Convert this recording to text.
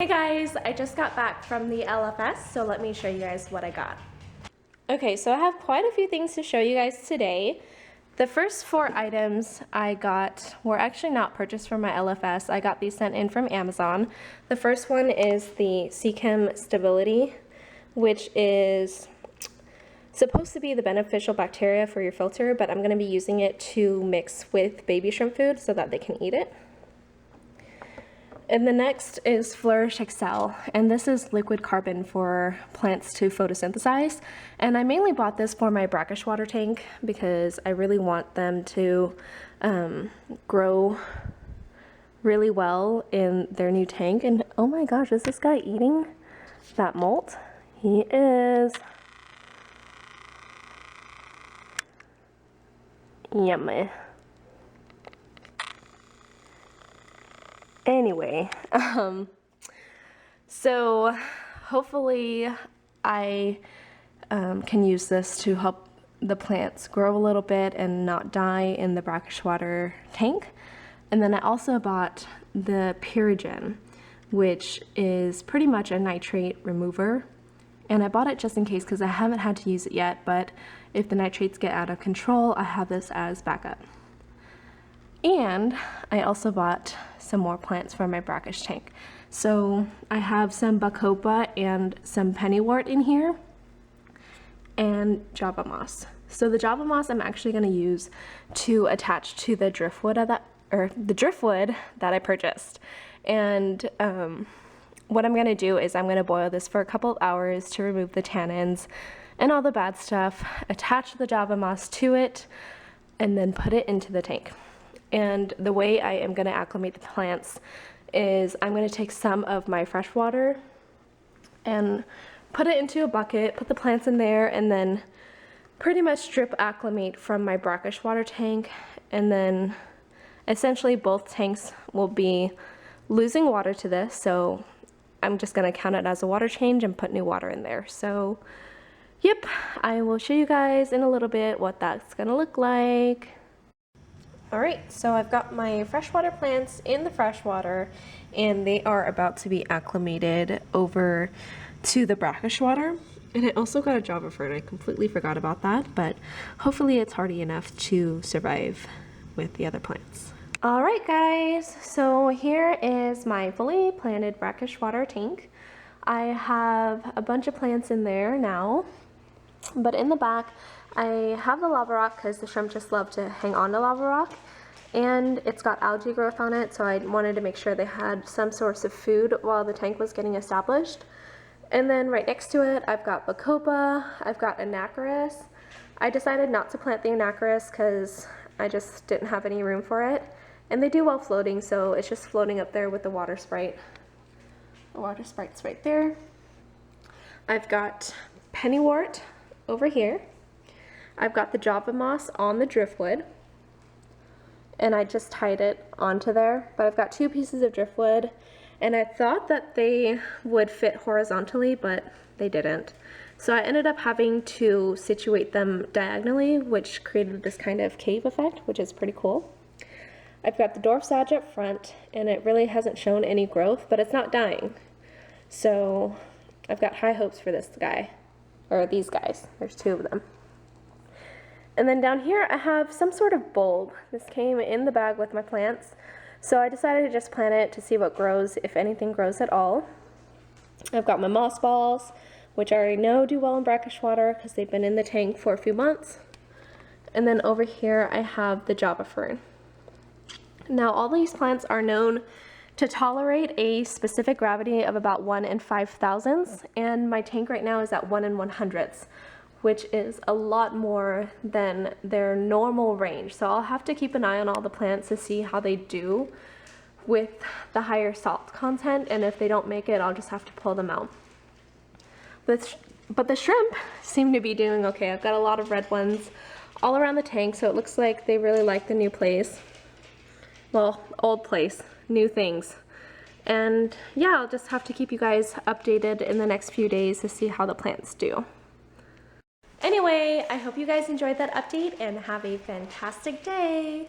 Hey guys, I just got back from the LFS, so let me show you guys what I got. Okay, so I have quite a few things to show you guys today. The first 4 items I got were actually not purchased from my LFS. I got these sent in from Amazon. The first one is the Chem Stability, which is supposed to be the beneficial bacteria for your filter, but I'm going to be using it to mix with baby shrimp food so that they can eat it. And the next is Flourish Excel, and this is liquid carbon for plants to photosynthesize. And I mainly bought this for my brackish water tank because I really want them to grow really well in their new tank. And oh my gosh, is this guy eating that molt? He is. Yummy. Anyway, so hopefully I can use this to help the plants grow a little bit and not die in the brackish water tank. And then I also bought the Pyrogen, which is pretty much a nitrate remover. And I bought it just in case because I haven't had to use it yet, but if the nitrates get out of control, I have this as backup. And I also bought some more plants for my brackish tank. So I have some bacopa and some Pennywort in here, and Java moss. So the Java moss I'm actually going to use to attach to the driftwood that I purchased. And what I'm going to do is I'm going to boil this for a couple of hours to remove the tannins and all the bad stuff, attach the Java moss to it, and then put it into the tank. And the way I am going to acclimate the plants is I'm going to take some of my fresh water and put it into a bucket, put the plants in there, and then pretty much drip acclimate from my brackish water tank. And then essentially both tanks will be losing water to this, so I'm just going to count it as a water change and put new water in there. So yep, I will show you guys in a little bit what that's going to look like. Alright, so I've got my freshwater plants in the freshwater, and they are about to be acclimated over to the brackish water. And I also got a Java Fern. I completely forgot about that, but hopefully it's hardy enough to survive with the other plants. Alright guys, so here is my fully planted brackish water tank. I have a bunch of plants in there now, but in the back I have the lava rock because the shrimp just love to hang on to lava rock, and it's got algae growth on it, so I wanted to make sure they had some source of food while the tank was getting established. And then right next to it I've got bacopa, I've got anacharis. I decided not to plant the anacharis because I just didn't have any room for it, and they do well floating, so it's just floating up there with the water sprite. The water sprite's right there. I've got Pennywort over here. I've got the Java moss on the driftwood, and I just tied it onto there, but I've got 2 pieces of driftwood, and I thought that they would fit horizontally, but they didn't. So I ended up having to situate them diagonally, which created this kind of cave effect, which is pretty cool. I've got the dwarf sage up front, and it really hasn't shown any growth, but it's not dying. So I've got high hopes for this guy, or these guys. There's 2 of them. And then down here I have some sort of bulb. This came in the bag with my plants, so I decided to just plant it to see what grows, if anything grows at all. I've got my moss balls, which I already know do well in brackish water because they've been in the tank for a few months. And then over here I have the Java Fern. Now all these plants are known to tolerate a specific gravity of about 1 in 5,000, and my tank right now is at 1 in 100ths, which is a lot more than their normal range. So I'll have to keep an eye on all the plants to see how they do with the higher salt content, and if they don't make it, I'll just have to pull them out. But the shrimp seem to be doing okay. I've got a lot of red ones all around the tank, so it looks like they really like the new place. Well, old place, new things. And yeah, I'll just have to keep you guys updated in the next few days to see how the plants do. Anyway, I hope you guys enjoyed that update and have a fantastic day.